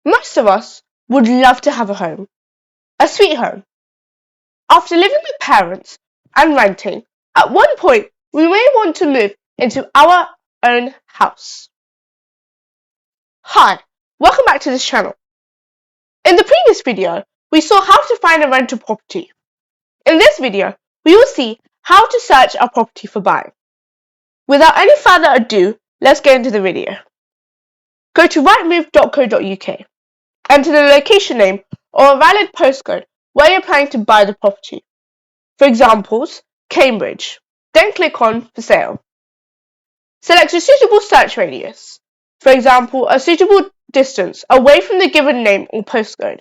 Most of us would love to have a home, a sweet home. After living with parents and renting, at one point we may want to move into our own house. Hi, welcome back to this channel. In the previous video, we saw how to find a rental property. In this video, we will see how to search a property for buying. Without any further ado, let's get into the video. Go to rightmove.co.uk. Enter the location name or a valid postcode where you're planning to buy the property. For examples, Cambridge. Then click on For Sale. Select a suitable search radius. For example, a suitable distance away from the given name or postcode.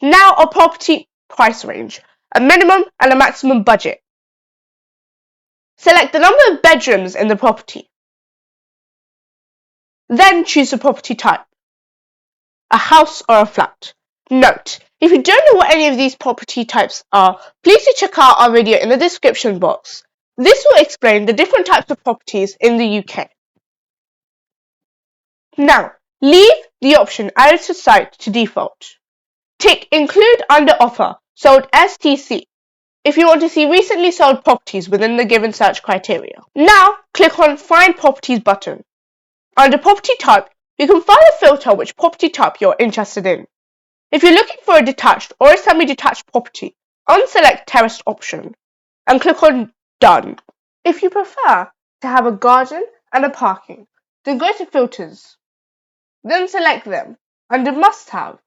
Now a property price range, a minimum and a maximum budget. Select the number of bedrooms in the property. Then choose the property type, a house or a flat. Note, if you don't know what any of these property types are, please do check out our video in the description box. This will explain the different types of properties in the UK. Now, leave the option Added to Site to default. Tick Include Under Offer, Sold STC, if you want to see recently sold properties within the given search criteria. Now, click on Find Properties button. Under Property Type, you can find a filter which property type you're interested in. If you're looking for a detached or a semi-detached property, unselect Terraced option and click on Done. If you prefer to have a garden and a parking, then go to Filters. Then select them under Must Have.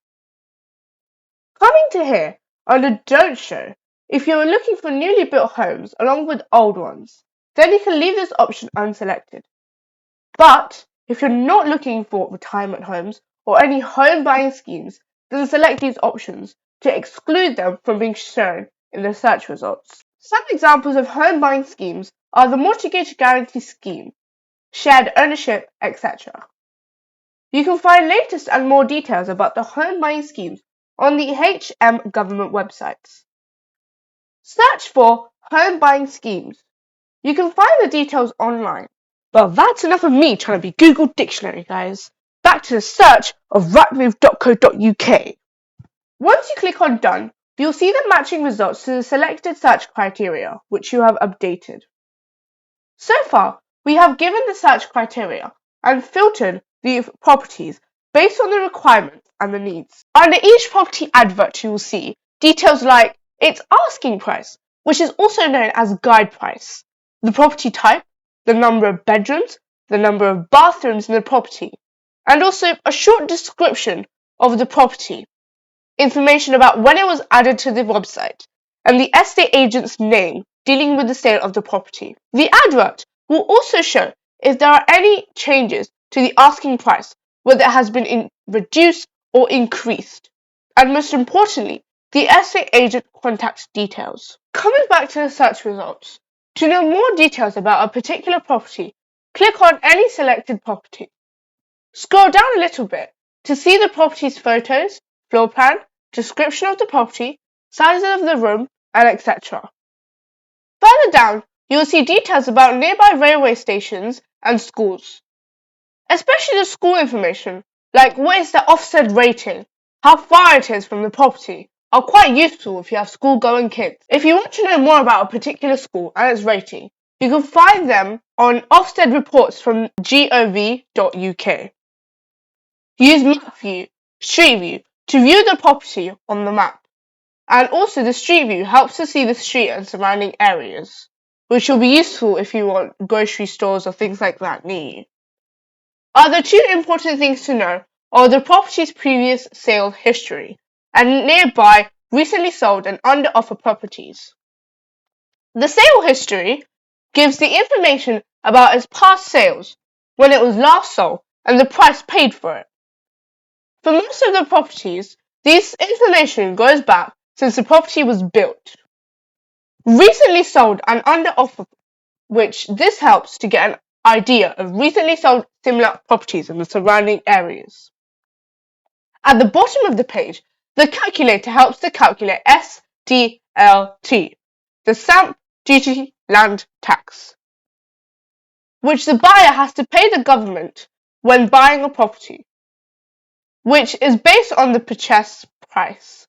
Coming to here, under Don't Show, if you are looking for newly built homes along with old ones, then you can leave this option unselected. But if you're not looking for retirement homes or any home buying schemes, then select these options to exclude them from being shown in the search results. Some examples of home buying schemes are the Mortgage Guarantee Scheme, Shared Ownership, etc. You can find latest and more details about the home buying schemes on the HM government websites. Search for home buying schemes. You can find the details online. Well, that's enough of me trying to be Google Dictionary, guys. Back to the search of rightmove.co.uk. Once you click on Done, you'll see the matching results to the selected search criteria, which you have updated. So far, we have given the search criteria and filtered the properties based on the requirements and the needs. Under each property advert, you will see details like its asking price, which is also known as guide price, the property type, the number of bedrooms, the number of bathrooms in the property, and also a short description of the property, information about when it was added to the website, and the estate agent's name dealing with the sale of the property. The advert will also show if there are any changes to the asking price, whether it has been reduced or increased, and most importantly, the estate agent contact details. Coming back to the search results, to know more details about a particular property, click on any selected property. Scroll down a little bit to see the property's photos, floor plan, description of the property, size of the room, and etc. Further down, you will see details about nearby railway stations and schools. Especially the school information, like what is the Ofsted rating, how far it is from the property, are quite useful if you have school-going kids. If you want to know more about a particular school and its rating, you can find them on Ofsted reports from gov.uk. Use Map View, Street View to view the property on the map. And also the Street View helps to see the street and surrounding areas, which will be useful if you want grocery stores or things like that near you. Other two important things to know are the property's previous sale history and nearby recently sold and under offer properties. The sale history gives the information about its past sales, when it was last sold, and the price paid for it. For most of the properties, this information goes back since the property was built. Recently sold and under offer, which this helps to get an idea of recently sold similar properties in the surrounding areas. At the bottom of the page, the calculator helps to calculate SDLT, the Stamp Duty Land Tax, which the buyer has to pay the government when buying a property. which is based on the purchase price.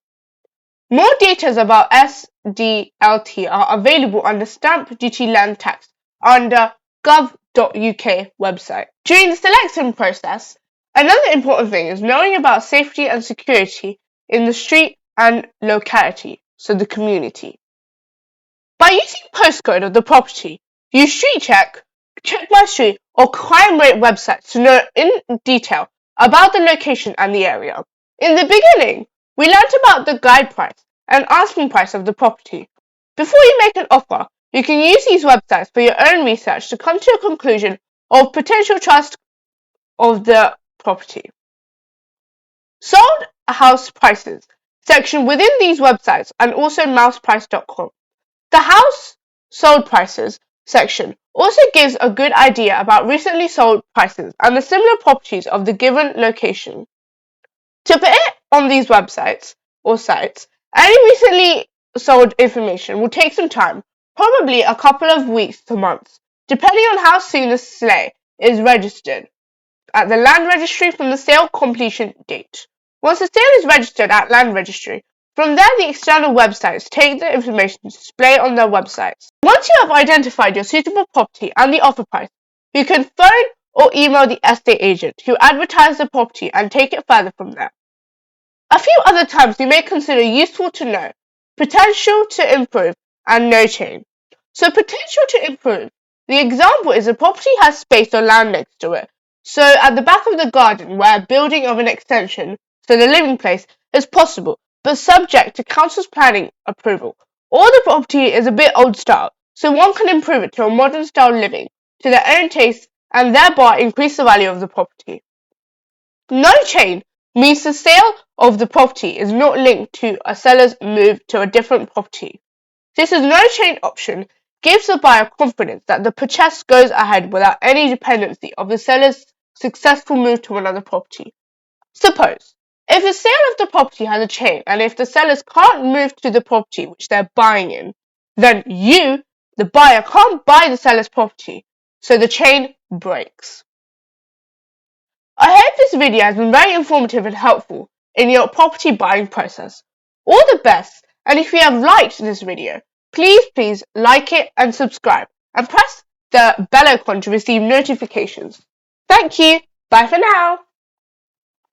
More details about SDLT are available under Stamp Duty Land Tax under gov.uk website. During the selection process, another important thing is knowing about safety and security in the street and locality, so the community. By using postcode of the property, use Street Check, Check My Street, or crime rate websites to know in detail about the location and the area. In the beginning, we learnt about the guide price and asking price of the property. Before you make an offer, you can use these websites for your own research to come to a conclusion of potential trust of the property. Sold house prices section within these websites and also mouseprice.com. The house sold prices section also gives a good idea about recently sold prices and the similar properties of the given location. To put it on these websites or sites, any recently sold information will take some time, probably a couple of weeks to months, depending on how soon the sleigh is registered at the land registry from the sale completion date. Once the sale is registered at land registry, from there the external websites take the information to display on their websites. Once you have identified your suitable property and the offer price, you can phone or email the estate agent who advertised the property and take it further from there. A few other terms you may consider useful to know: potential to improve and no chain. So potential to improve. The example is a property has space or land next to it. So at the back of the garden where building of an extension, so the living place, is possible, but subject to council's planning approval. Or the property is a bit old style, so one can improve it to a modern style living to their own taste and thereby increase the value of the property. No chain means the sale of the property is not linked to a seller's move to a different property. This no chain option gives the buyer confidence that the purchase goes ahead without any dependency of the seller's successful move to another property. Suppose, if the sale of the property has a chain and if the sellers can't move to the property which they're buying in, then you, the buyer, can't buy the seller's property, so the chain breaks. I hope this video has been very informative and helpful in your property buying process. All the best, and if you have liked this video, please like it and subscribe and press the bell icon to receive notifications. Thank you. Bye for now.